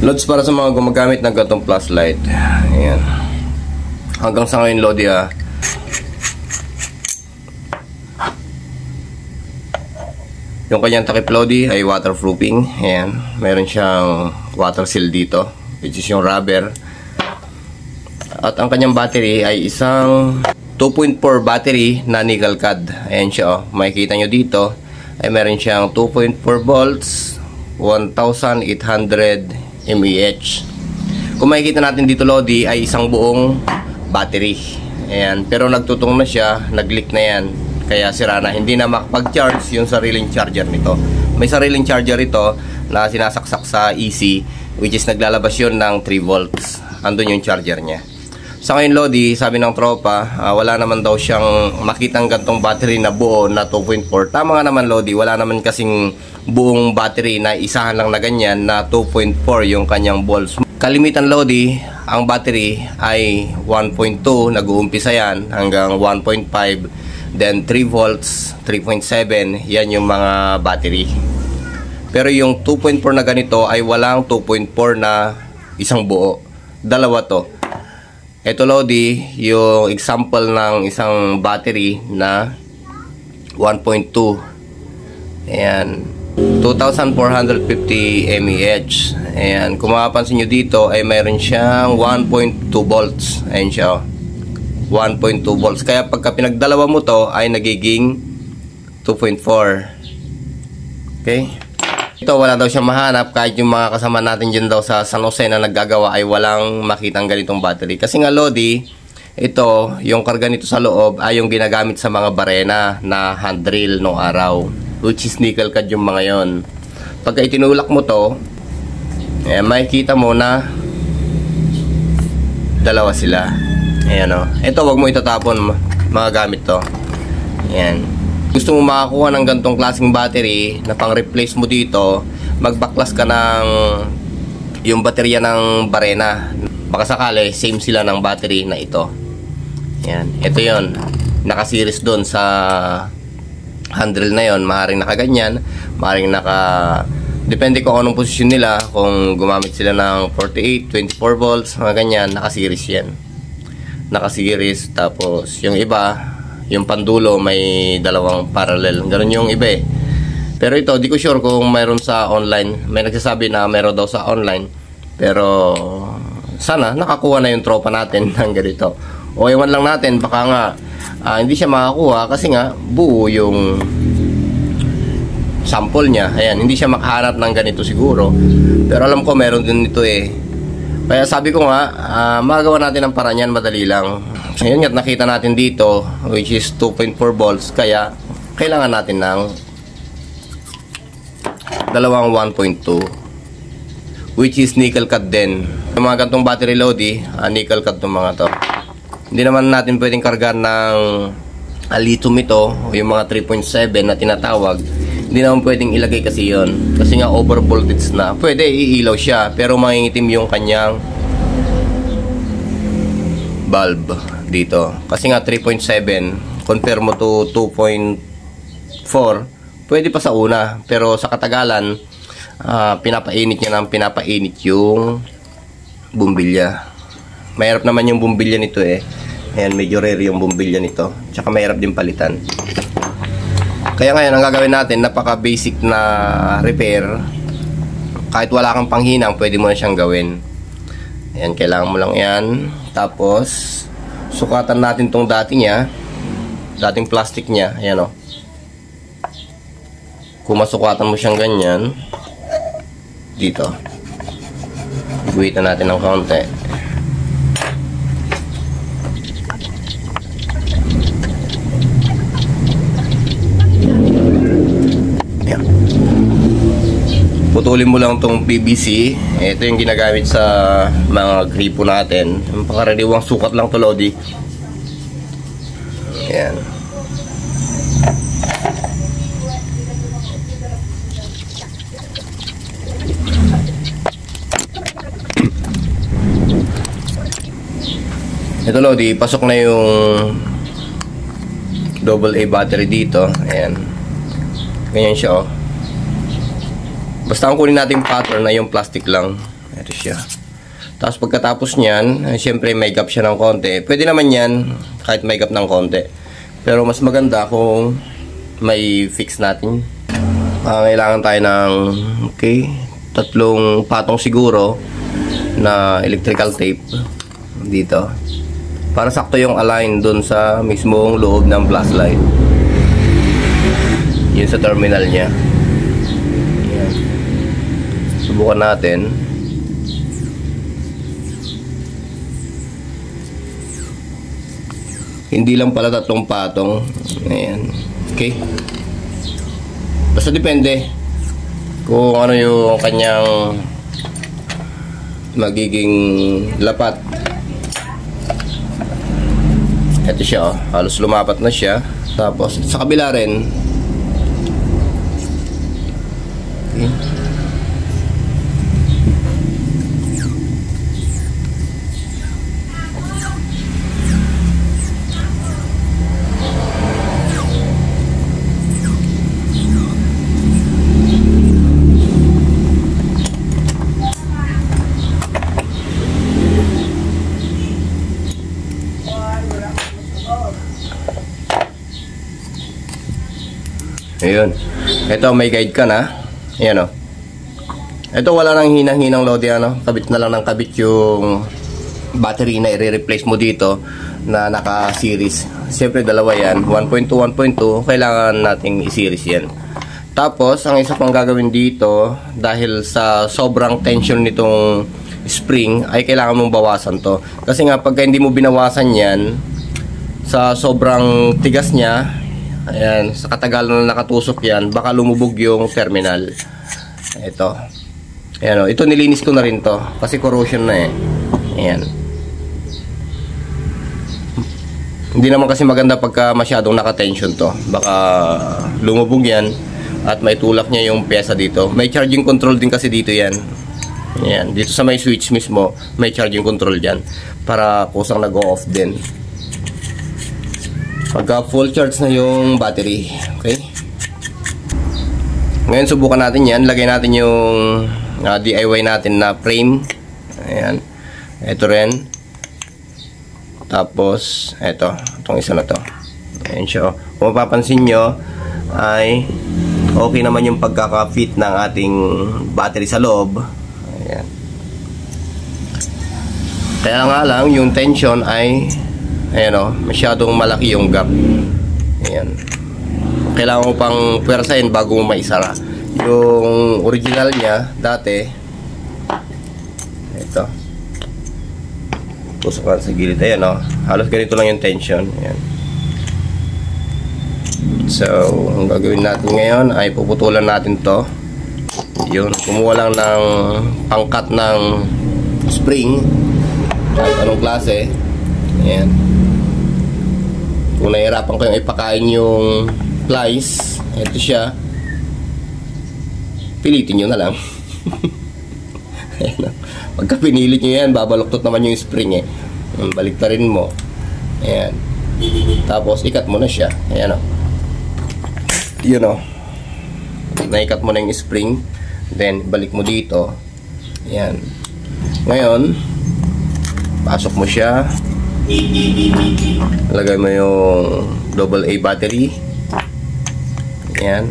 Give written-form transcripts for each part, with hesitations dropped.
Loads para sa mga gumagamit ng gatong flashlight. Ayan. Hanggang sa ngayon, Lodi, yung kanyang takip, Lodi, ay waterproofing. Ayan. Meron siyang water seal dito, which is yung rubber. At ang kanyang battery ay isang 2.4 battery na nickel cad. Ayan siya, makikita nyo dito ay meron siyang 2.4 volts, 1,800 mAh. Kung makikita natin dito, Lodi, ay isang buong battery. Ayan. Pero nagtutong na siya, nag-leak na yan, kaya sira na, hindi na makapag-charge yung sariling charger nito. May sariling charger ito na sinasaksak sa EC, which is naglalabas yun ng 3 volts. Andun yung charger niya. Sa ngayon, Lodi, sabi ng tropa, wala naman daw siyang makitang gantong battery na buo na 2.4. Tama nga naman, Lodi, wala naman kasing buong battery na isahan lang na ganyan na 2.4 yung kanyang volts. Kalimitan, Lodi, ang battery ay 1.2, nag-uumpisa yan hanggang 1.5, then 3 volts, 3.7, yan yung mga battery. Pero yung 2.4 na ganito ay walang 2.4 na isang buo. Dalawa to. Ito, Lodi, yung example ng isang battery na 1.2. Ayan. 2,450 mAh. Ayan. Kung mapapansin nyo dito, ay mayroon siyang 1.2 volts. Ayan siya. 1.2 volts. Kaya pagka pinagdalawa mo to, ay nagiging 2.4. Okay? Ito, wala daw siyang mahanap, kahit yung mga kasama natin dyan daw sa San Jose na naggagawa ay walang makitang ganitong battery. Kasi nga, Lodi, ito, yung karga nito sa loob ay yung ginagamit sa mga barena na hand drill noong araw, which is nickel cad yung mga yon. Pagka itinulak mo to, makikita mo na dalawa sila. Ayan, o. Ito, wag mo itatapon, mga gamit to. Ayan. Gusto mo makakuha ng gantong klaseng battery na pang-replace mo dito, magbaklas ka ng yung baterya ng barena. Baka sakali, same sila ng battery na ito. Yan. Ito yon, naka-series doon sa handle na yon. Maaaring nakaganyan, maaaring naka... Depende kung anong posisyon nila. Kung gumamit sila ng 48, 24 volts, mga ganyan, naka-series yan. Naka-series, tapos yung iba... Yung pandulo may dalawang parallel. Ganun yung iba eh. Pero ito, di ko sure kung mayroon sa online. May nagsasabi na mayroon daw sa online. Pero sana nakakuha na yung tropa natin ng ganito. O iwan lang natin, baka nga hindi siya makakuha kasi nga buo yung sample niya. Ayan, hindi siya makahanap ng ganito siguro. Pero alam ko meron din nito eh. Kaya sabi ko nga, magagawa natin ang paraan yan, madali lang. Ngayon nga nakita natin dito, which is 2.4 volts, kaya kailangan natin ng dalawang 1.2, which is nickel cad din. Yung mga gantong battery, Lodi, nickel cad itong mga to. Hindi naman natin pwedeng karga ng lithium ito, o yung mga 3.7 na tinatawag. Hindi naman pwedeng ilagay kasi yon, kasi nga over voltage na. Pwede iilaw siya, pero mangingitim yung kanyang bulb dito. Kasi nga 3.7, compare mo to 2.4, pwede pa sa una. Pero sa katagalan, pinapainit niya ng pinapainit yung bumbilya. Mahirap naman yung bumbilya nito eh. Ayan, medyo rare yung bumbilya nito. Tsaka mahirap din palitan. Kaya ngayon, ang gagawin natin, napaka basic na repair. Kahit wala kang panghinang, pwede mo na siyang gawin. Ayan, kailangan mo lang yan. Tapos sukatan natin tong dating plastic niya. Ayan o. Kung masukatan mo siyang ganyan, dito, guhitan natin ng kaunti. Ayan. Putulin mo lang tong PVC. Ito yung ginagamit sa mga gripo natin. Pakaraniwang sukat lang to, Lodi. Ayan. Ito, Lodi, pasok na yung AA battery dito. Ayan. Ganyan siya, oh. Basta ang kunin natin pattern na yung plastic lang. Ito siya. Tapos pagkatapos niyan, syempre may gap siya ng konti. Pwede naman yan kahit may gap ng konti. Pero mas maganda kung may fix natin. Kailangan tayo ng 3 patong siguro na electrical tape dito. Para sakto yung align dun sa mismong loob ng flashlight. Yun sa terminal niya. Yan. Subukan natin. Hindi lang pala 3 patong. Ayan. Okay. Basta depende kung ano yung kanyang magiging lapat. Ito siya, oh. Halos lumapat na siya. Tapos sa kabila rin. Okay. Ayun. Ito may guide ka na. Ayan o. Ito wala nang hinang-hinang load yan. Kabit na lang ng kabit yung battery na i-replace mo dito na naka-series. Siyempre dalawa yan. 1.2, 1.2. Kailangan nating i-series yan. Tapos, ang isa pang gagawin dito, dahil sa sobrang tension nitong spring, ay kailangan mong bawasan to. Kasi nga, pagka hindi mo binawasan yan, sa sobrang tigas niya, ayan, sa katagalan na nakatusok yan, baka lumubog yung terminal. Ito. Ayan o, ito nilinis ko na rin to. Kasi corrosion na eh. Ayan. Hindi naman kasi maganda pagka masyadong naka-tension to. Baka lumubog yan at may tulak niya yung pyesa dito. May charging control din kasi dito yan. Ayan. Dito sa may switch mismo, may charging control dyan. Para kusang nag-off din. Pagka full charge na yung battery. Okay. Ngayon subukan natin yan. Lagay natin yung DIY natin na frame. Ayan. Ito rin. Tapos itong isa na to. Ayan siya. Kung mapapansin nyo ay okay naman yung pagkaka-fit ng ating battery sa loob. Ayan. Kaya nga lang yung tension ay ayan o, masyadong malaki yung gap. Ayan. Kailangan mo pang pwersahin bago mo maisara. Yung original niya, dati, ito. Tusok sa gilid. Ayan o. Halos ganito lang yung tension. Ayan. So, ang gagawin natin ngayon ay puputulan natin to. Yun. Kumuha lang ng pangkat ng spring. Kahit anong klase. Ayan. Kung nahihirapan ko yung ipakain yung plies, ito siya. Pilitin nyo na lang. Ayan. Pagka pinilit nyo yan, babaluktot naman yung spring eh. Balik na rin mo. Ayan. Tapos ikat mo na siya. Ayan o. Yun o. Naikat mo na yung spring. Then balik mo dito. Ayan. Ngayon, pasok mo siya. Lagay mo yung AA battery. Ayan.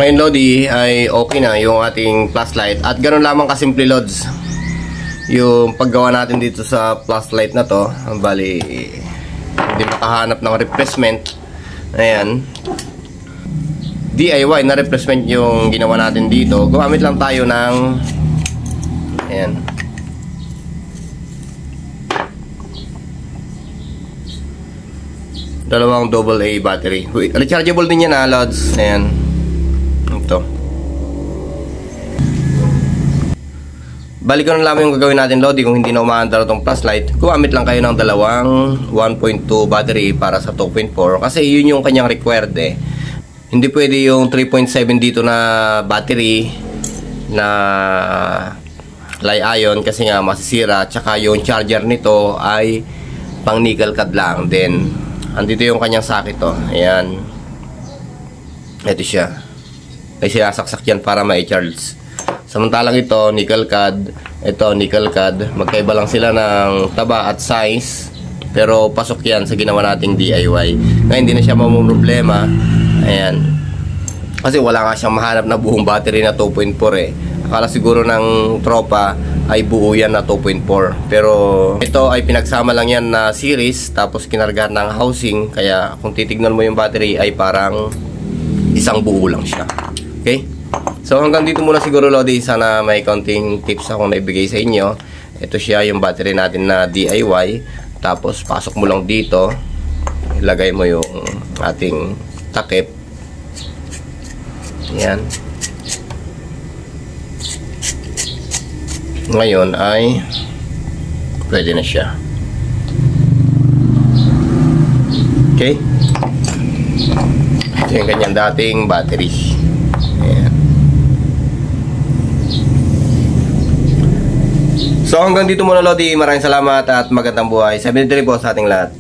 Ngayon Lodi ay okay na yung ating flashlight at ganoon lamang kasimple Lods yung paggawa natin dito sa flashlight na to. Bali hindi makahanap ng replacement. Ayan, DIY na replacement yung ginawa natin dito. Gumamit lang tayo ng ayan, dalawang AA battery. Rechargeable din yan Lods. Ayan. Ito. Balik ko na lang yung gagawin natin, Lodi, kung hindi na umaandar itong flashlight. Gumamit lang kayo ng dalawang 1.2 battery para sa 2.4 kasi yun yung kanyang required eh. Hindi pwede yung 3.7 dito na battery na li-ion kasi nga masisira, tsaka yung charger nito ay pang nickel cad lang. Then andito yung kanyang socket to. Ayan. Ito siya. May sinasaksak yan para ma-charge. Samantalang ito, nickel cad. Ito, nickel cad. Magkaiba lang sila ng taba at size. Pero pasok yan sa ginawa nating DIY. Ngayon, hindi na siya mamumroblema. Ayan. Kasi wala nga siyang mahanap na buong battery na 2.4 eh. Akala siguro ng tropa ay buo yan na 2.4. Pero ito ay pinagsama lang yan na series. Tapos kinargahan ng housing. Kaya kung titignan mo yung battery ay parang isang buo lang siya. Okay? So hanggang dito muna siguro, Lodi. Sana may counting tips akong naibigay sa inyo. Ito siya yung battery natin na DIY. Tapos pasok mo lang dito, ilagay mo yung ating takip. Yan. Ngayon ay pwede na siya. Okay. Ito yung kanyang dating battery. Ayan. So hanggang dito muna, Lodi. Maraming salamat at magandang buhay. 73 po sa ating lahat.